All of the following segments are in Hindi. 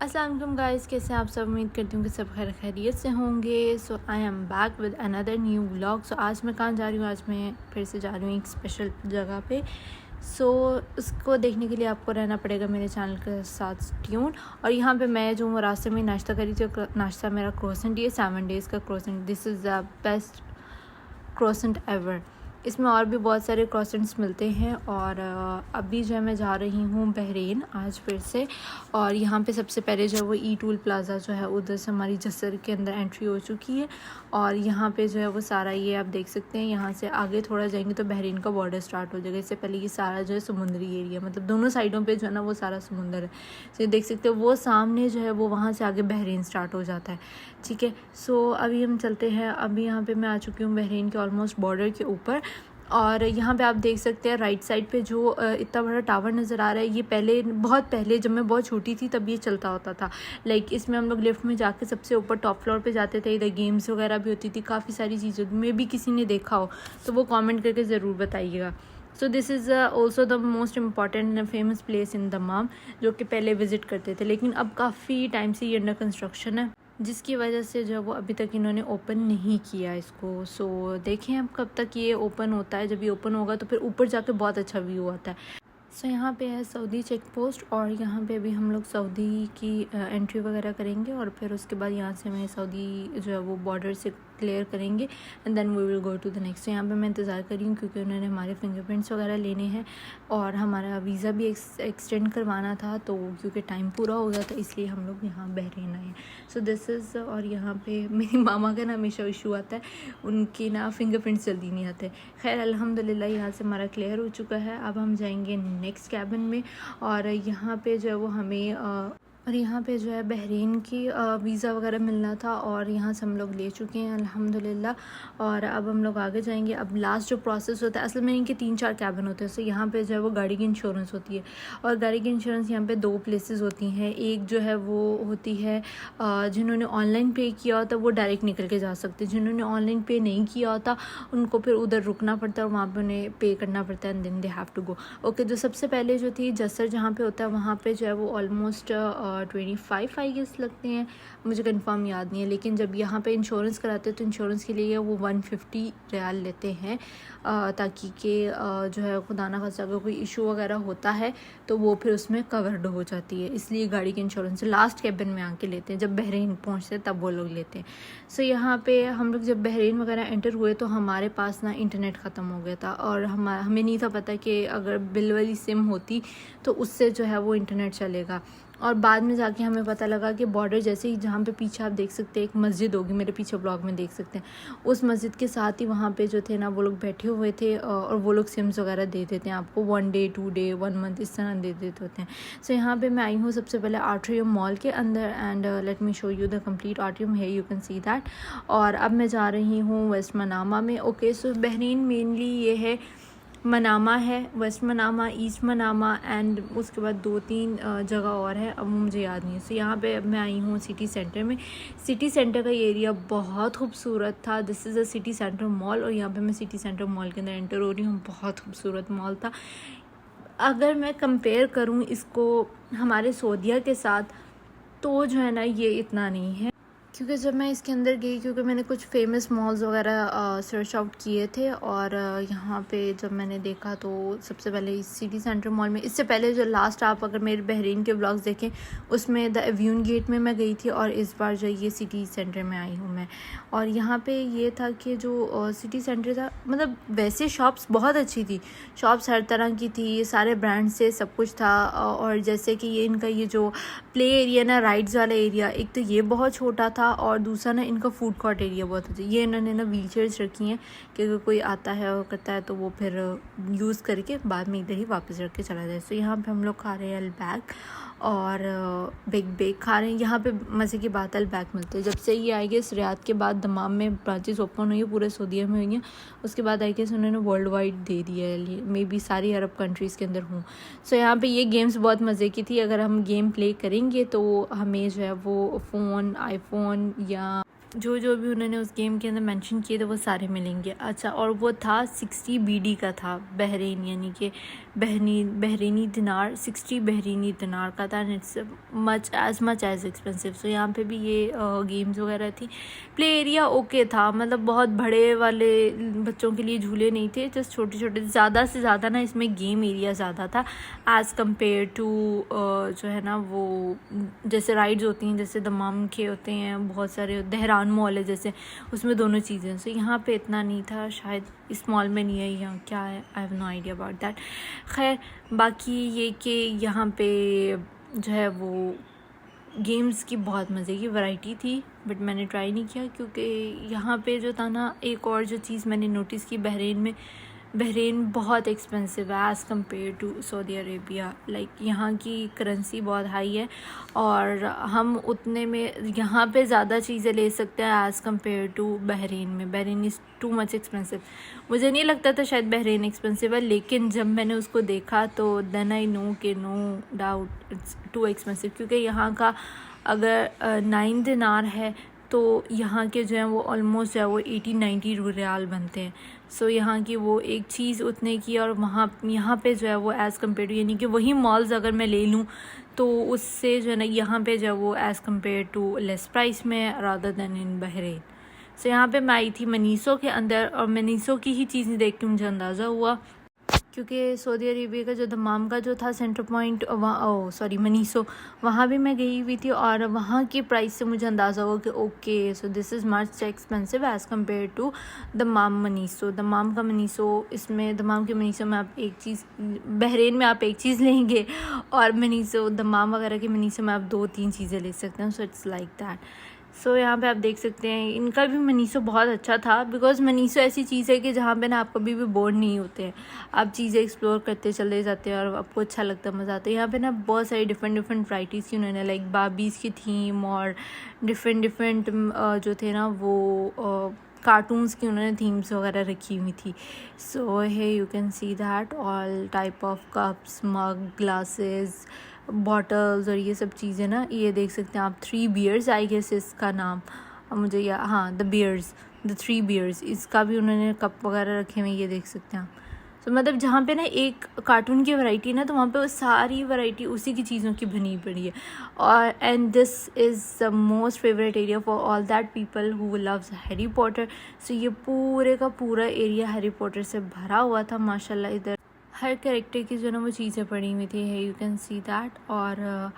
अस्सलाम वालेकुम गाइस, कैसे हैं आप सब। उम्मीद करती हूँ कि सब खैरियत से होंगे। So I am back with another new vlog. So आज मैं कहाँ जा रही हूँ, आज मैं फिर से जा रही हूँ एक स्पेशल जगह पे। सो उसको देखने के लिए आपको रहना पड़ेगा मेरे चैनल के साथ ट्यून। और यहाँ पे मैं जो रास्ते में नाश्ता करी थी, नाश्ता मेरा क्रोसेंट, ये 7 डेज़ का croissant. This is the best croissant ever. इसमें और भी बहुत सारे क्रोसेंट्स मिलते हैं। और अभी जो है मैं जा रही हूँ बहरीन आज फिर से। और यहाँ पे सबसे पहले जो है वो ई टूल प्लाज़ा जो है उधर से हमारी जसर के अंदर एंट्री हो चुकी है। और यहाँ पे जो है वो सारा ये आप देख सकते हैं, यहाँ से आगे थोड़ा जाएंगे तो बहरीन का बॉर्डर स्टार्ट हो जाएगा। इससे पहले ये सारा जो है समुद्री एरिया, मतलब दोनों साइडों पे जो है ना वो सारा समुंदर है। तो देख सकते हो वो सामने जो है वो वहाँ से आगे बहरीन स्टार्ट हो जाता है। ठीक है, सो अभी हम चलते हैं। अभी यहाँ पे मैं आ चुकी हूँ बहरीन के ऑलमोस्ट बॉर्डर के ऊपर। और यहाँ पे आप देख सकते हैं राइट साइड पे जो इतना बड़ा टावर नज़र आ रहा है, ये पहले बहुत पहले जब मैं बहुत छोटी थी तब ये चलता होता था। लाइक इसमें हम लोग लिफ्ट में जाके सबसे ऊपर टॉप फ्लोर पे जाते थे। इधर गेम्स वगैरह भी होती थी, काफ़ी सारी चीज़ें। में भी किसी ने देखा हो तो वो कमेंट करके ज़रूर बताइएगा। सो this is also the most important and famous place in दमाम, जो कि पहले विज़िट करते थे, लेकिन अब काफ़ी टाइम से ये अंडर कंस्ट्रक्शन है, जिसकी वजह से जो है वो अभी तक इन्होंने ओपन नहीं किया इसको। सो देखें अब कब तक ये ओपन होता है। जब ये ओपन होगा तो फिर ऊपर जाके बहुत अच्छा व्यू आता है। सो यहाँ पे है सऊदी चेक पोस्ट, और यहाँ पे भी हम लोग सऊदी की एंट्री वगैरह करेंगे। और फिर उसके बाद यहाँ से हमें सऊदी जो है वो बॉर्डर से क्लियर करेंगे and then we will go to the next. यहाँ पे मैं इंतज़ार कर रही हूँ क्योंकि उन्होंने हमारे फिंगरप्रिंट्स वगैरह लेने हैं और हमारा वीज़ा भी एक्सटेंड करवाना था, तो क्योंकि टाइम पूरा हो गया था इसलिए हम लोग यहाँ बहरीन आए हैं। सो दिस इज़, और यहाँ पे मेरी मामा का ना हमेशा इशू आता है, उनके ना फिंगरप्रिंट्स जल्दी नहीं आते। खैर अल्हम्दुलिल्लाह यहाँ से हमारा क्लियर हो चुका है। अब हम जाएंगे नेक्स्ट कैबिन में। और यहाँ पे जो है वो हमें और यहाँ पे जो है बहरीन की वीज़ा वगैरह मिलना था, और यहाँ से हम लोग ले चुके हैं अल्हम्दुलिल्लाह। और अब हम लोग आगे जाएंगे। अब लास्ट जो प्रोसेस होता है, असल में इनके 3-4 कैबिन होते हैं। सो यहाँ पे जो है वो गाड़ी की इंश्योरेंस होती है, और गाड़ी की इंश्योरेंस यहाँ पे 2 प्लेसेस होती हैं। एक जो है वो होती है जिन्होंने ऑनलाइन पे किया होता है वो डायरेक्ट निकल के जा सकते हैं। जिन्होंने ऑनलाइन पे नहीं किया होता उनको फिर उधर रुकना पड़ता है और वहाँ पर उन्हें पे करना पड़ता है and then they have to go. Okay, जो सबसे पहले जो थी जसर जहाँ पे होता है वहाँ पे जो है वो ऑलमोस्ट 25 आई गेस लगते हैं, मुझे कंफर्म याद नहीं है। लेकिन जब यहाँ पे इंश्योरेंस कराते हैं तो इंश्योरेंस के लिए वो 150 रियाल लेते हैं, ताकि कि जो है खुदा ना खास्ता अगर कोई इशू वगैरह होता है तो वो फिर उसमें कवर्ड हो जाती है। इसलिए गाड़ी की इंश्योरेंस लास्ट कैबिन में आके लेते हैं, जब बहरीन पहुँचते हैं तब वो लोग लेते हैं। सो यहाँ पे हम लोग जब बहरीन वगैरह एंटर हुए तो हमारे पास ना इंटरनेट ख़त्म हो गया था, और हमें नहीं था पता कि अगर बिल वाली सिम होती तो उससे जो है वो इंटरनेट चलेगा। और बाद में जाके हमें पता लगा कि बॉर्डर जैसे ही, जहाँ पे पीछे आप देख सकते हैं एक मस्जिद होगी, मेरे पीछे ब्लॉग में देख सकते हैं, उस मस्जिद के साथ ही वहाँ पे जो थे ना वो लोग बैठे हुए थे, और वो लोग सिम्स वगैरह दे देते हैं आपको 1 डे 2 डे 1 मंथ इस तरह दे देते होते हैं। सो यहाँ पे मैं आई हूँ सबसे पहले आर्ट्रियम मॉल के अंदर, and let me show you the complete atrium है, यू कैन सी दैट। और अब मैं जा रही हूँ वेस्ट मनामा में। ओके, सो बहरीन मेनली ये है, मनामा है, west Manama, east Manama, and उसके बाद 2-3 जगह और है, अब मुझे याद नहीं है। सो यहाँ पे मैं आई हूँ सिटी सेंटर में। सिटी सेंटर का ये एरिया बहुत खूबसूरत था। This is a city centre mall, और यहाँ पे मैं सिटी सेंटर मॉल के अंदर एंटर हो रही हूँ। बहुत खूबसूरत मॉल था। अगर मैं कंपेयर करूँ इसको हमारे सऊदीया के साथ तो जो है ना ये इतना नहीं है, क्योंकि जब मैं इसके अंदर गई, क्योंकि मैंने कुछ फेमस मॉल्स वगैरह सर्च आउट किए थे, और यहाँ पे जब मैंने देखा तो सबसे पहले इस सिटी सेंटर मॉल में, इससे पहले जो लास्ट आप अगर मेरे बहरीन के व्लॉग्स देखें उसमें द एव्यून गेट में मैं गई थी, और इस बार जो ये सिटी सेंटर में आई हूँ मैं। और यहाँ पे ये था कि जो सिटी सेंटर था, मतलब वैसे शॉप्स बहुत अच्छी थी, शॉप्स हर तरह की थी, सारे ब्रांड से सब कुछ था। और जैसे कि ये इनका ये जो प्ले एरिया ना, राइड्स वाला एरिया, एक तो ये बहुत छोटा था, और दूसरा ना इनका फूड कोर्ट एरिया बहुत अच्छा। ये इन्होंने ना व्हील चेयर्स रखी हैं कि अगर कोई आता है और करता है तो वो फिर यूज़ करके बाद में इधर ही वापस रख के चला जाए। सो यहाँ पे हम लोग खा रहे हैं अलबैग, और बिग बेक खा रहे हैं। यहाँ पे मज़े की बात, अलबैग मिलते हैं। जब से ये आई गेस रियाद के बाद दमाम में ब्रांचेस ओपन हुई है, पूरे सऊदीया में हुई हैं, उसके बाद आई गेस उन्होंने वर्ल्ड वाइड दे दिया है, मे बी सारी अरब कंट्रीज़ के अंदर हूँ। सो यहाँ पे ये गेम्स बहुत मज़े की थी। अगर हम गेम प्ले करेंगे तो हमें जो है वो फ़ोन, आईफोन या जो जो भी उन्होंने उस गेम के अंदर मेंशन किए थे वो सारे मिलेंगे। अच्छा, और वो था 60 BD का था, बहरीन यानी कि बहरीनी दिनार, 60 बहरीनी दिनार का था। And it's much as expensive. So यहाँ पे भी ये गेम्स वगैरह थी। प्ले एरिया ओके था, मतलब बहुत बड़े वाले बच्चों के लिए झूले नहीं थे, जस्ट छोटे छोटे। ज़्यादा से ज़्यादा ना इसमें गेम एरिया ज़्यादा था एज़ कम्पेयर टू जो है ना वो जैसे राइड्स होती हैं, जैसे दमाम के होते हैं बहुत सारे, दहरान मॉल है जैसे, उसमें दोनों चीज़ें। सो यहाँ पे इतना नहीं था, शायद इस मॉल में नहीं है या क्या है, I have no idea about that. खैर, बाकी ये कि यहाँ पे जो है वो गेम्स की बहुत मज़े की वैरायटी थी, बट मैंने ट्राई नहीं किया क्योंकि यहाँ पे जो था ना, एक और जो चीज़ मैंने नोटिस की बहरीन बहुत एक्सपेंसिव है as compare to Saudi Arabia. Like यहाँ की करेंसी बहुत हाई है और हम उतने में यहाँ पे ज़्यादा चीज़ें ले सकते हैं as compare to Bahrain is too much expensive. मुझे नहीं लगता था शायद बहरीन एक्सपेंसिव है, लेकिन जब मैंने उसको देखा तो देन आई नो कि no doubt it's too expensive. क्योंकि यहाँ का अगर 9 दिनार है तो यहाँ के जो हैं वो ऑलमोस्ट जो है वो 80-90 रियाल बनते हैं। सो यहाँ की वो एक चीज़ उतने की, और यहाँ पे जो है वो एज़ कम्पेयर टू, यानी कि वही मॉल्स अगर मैं ले लूँ तो उससे जो है ना यहाँ पे जो है वो as compare to less price में rather than in Bahrain. So यहाँ पे मैं आई थी मनीसो के अंदर, और मनीसो की ही चीज़ें देख के मुझे अंदाज़ा हुआ, क्योंकि सऊदी अरेबिया का जो दमाम का जो था सेंटर पॉइंट, मनीसो, वहाँ भी मैं गई हुई थी, और वहाँ की प्राइस से मुझे अंदाज़ा हुआ कि okay so this is much expensive as compare to Dammam मनीसो। दमाम के मनीसो में आप एक चीज़, बहरीन में आप एक चीज़ लेंगे, और दमाम वगैरह के मनीसो में आप 2-3 चीज़ें ले सकते हैं। So it's like that. So यहाँ पे आप देख सकते हैं इनका भी मनीसो बहुत अच्छा था, बिकॉज़ मनीसो ऐसी चीज़ है कि जहाँ पे ना आप कभी भी बोर नहीं होते हैं, आप चीज़ें एक्सप्लोर करते चले जाते हैं और आपको अच्छा लगता है, मज़ा आता है। यहाँ पे ना बहुत सारी डिफरेंट वैराइटीज़ की उन्होंने, लाइक बार्बीज़ की थीम और डिफरेंट जो थे ना वो कार्टून्स की उन्होंने थीम्स वगैरह रखी हुई थी। सो है you can see that all type of cups, mug, glasses, bottles और ये सब चीज़ें ना, ये देख सकते हैं आप। 3 बियर्स आई गेस इसका नाम मुझे, या हाँ द 3 बियर्स, इसका भी उन्होंने कप वगैरह रखे हुए, ये देख सकते हैं आप। तो मतलब जहाँ पे ना एक कार्टून की वैरायटी है ना, तो वहाँ पे वो सारी वैरायटी उसी की चीज़ों की बनी पड़ी है। और and this is the most favourite area for all that people who loves Harry Potter. So ये पूरे का पूरा एरिया हैरी पॉटर से भरा हुआ था माशाल्लाह। इधर हर कैरेक्टर की जो ना वो चीज़ें पड़ी हुई थी, है यू कैन सी दैट। और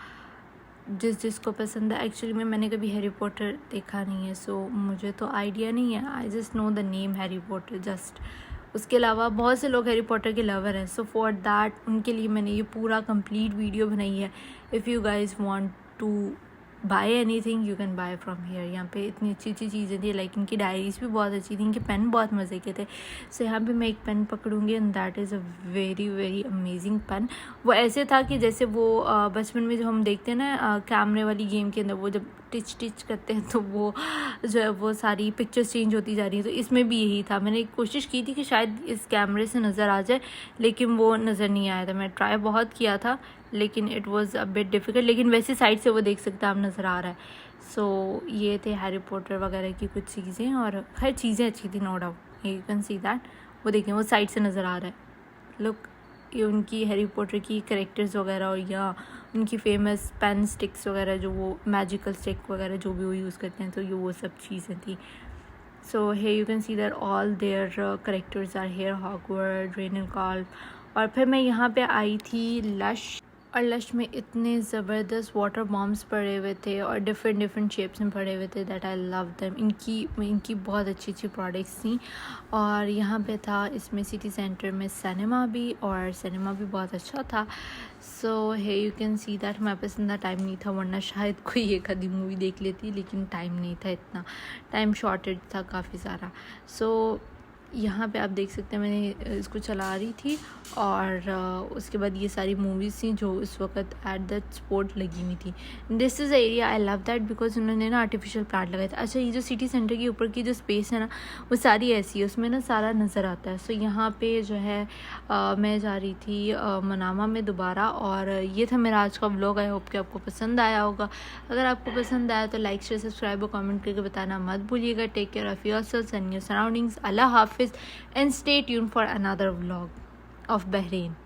जिसको पसंद है, एक्चुअली में मैंने कभी हैरी पॉटर देखा नहीं है, सो मुझे तो आइडिया नहीं है। I just know the name Harry Potter just. उसके अलावा बहुत से लोग हैरी पॉटर के लवर हैं, सो फॉर दैट उनके लिए मैंने ये पूरा कंप्लीट वीडियो बनाई है। If you guys want to buy anything you can buy from here. यहाँ पे इतनी अच्छी चीज़ें थी, लाइक इनकी डायरीज़ भी बहुत अच्छी थी, इनके पेन बहुत मज़े के थे। सो यहाँ पे मैं एक पेन पकड़ूँगी and that is a very amazing pen. वो ऐसे था कि जैसे वो बचपन में जो हम देखते हैं ना कैमरे वाली गेम के अंदर, वो जब टिच करते हैं तो वो जो है वो सारी पिक्चर्स चेंज होती जा रही है, तो इसमें भी यही था। मैंने कोशिश की थी कि शायद इस कैमरे से नज़र आ जाए, लेकिन वो नज़र नहीं आया था। मैं ट्राई बहुत किया था, लेकिन it was a bit difficult, लेकिन वैसे साइड से वो देख सकते हैं आप, नज़र आ रहा है। सो ये थे हैरी पॉटर वगैरह की कुछ चीज़ें, और हर चीज़ें अच्छी थी, no doubt. You can see that, वो देखें वो साइड से नज़र आ रहा है। लुक, ये उनकी हैरी पॉटर की कैरेक्टर्स वगैरह, और या उनकी फेमस पेन स्टिक्स वगैरह, जो वो मैजिकल स्टिक वगैरह जो भी वो यूज़ करते हैं, तो ये वो सब चीज़ें थी। So hey you can see that all their characters are here, Hogwarts, Ravenclaw. और फिर मैं यहाँ पे आई थी लश, और लश में इतने ज़बरदस्त वाटर बॉम्ब्स पड़े हुए थे और डिफरेंट शेप्स में पड़े हुए थे, दैट आई लव देम। इनकी बहुत अच्छी प्रोडक्ट्स थी। और यहाँ पे था इसमें सिटी सेंटर में सिनेमा भी, और सिनेमा भी बहुत अच्छा था। सो है यू कैन सी दैट। मैं पास इतना टाइम नहीं था, वरना शायद कोई एक आधी मूवी देख लेती, लेकिन टाइम नहीं था, इतना टाइम शॉर्टेज था काफ़ी सारा। सो यहाँ पे आप देख सकते हैं मैंने इसको चला रही थी और उसके बाद ये सारी मूवीज़ थी जो इस वक्त एट दैट स्पॉट लगी हुई थी। This is area I love that because उन्होंने ना आर्टिफिशियल प्लांट लगाए थे। अच्छा, ये जो सिटी सेंटर के ऊपर की जो स्पेस है ना वो सारी ऐसी है, उसमें ना सारा नज़र आता है। सो यहाँ पे जो है मैं जा रही थी मनामा में दोबारा, और ये था मेरा आज का व्लॉग। आई होप कि आपको पसंद आया होगा। अगर आपको पसंद आया तो लाइक शेयर सब्सक्राइब और कमेंट करके बताना मत भूलिएगा। Take care of yourself and your surroundings. अल्लाह हाफिज़ and stay tuned for another vlog of Bahrain.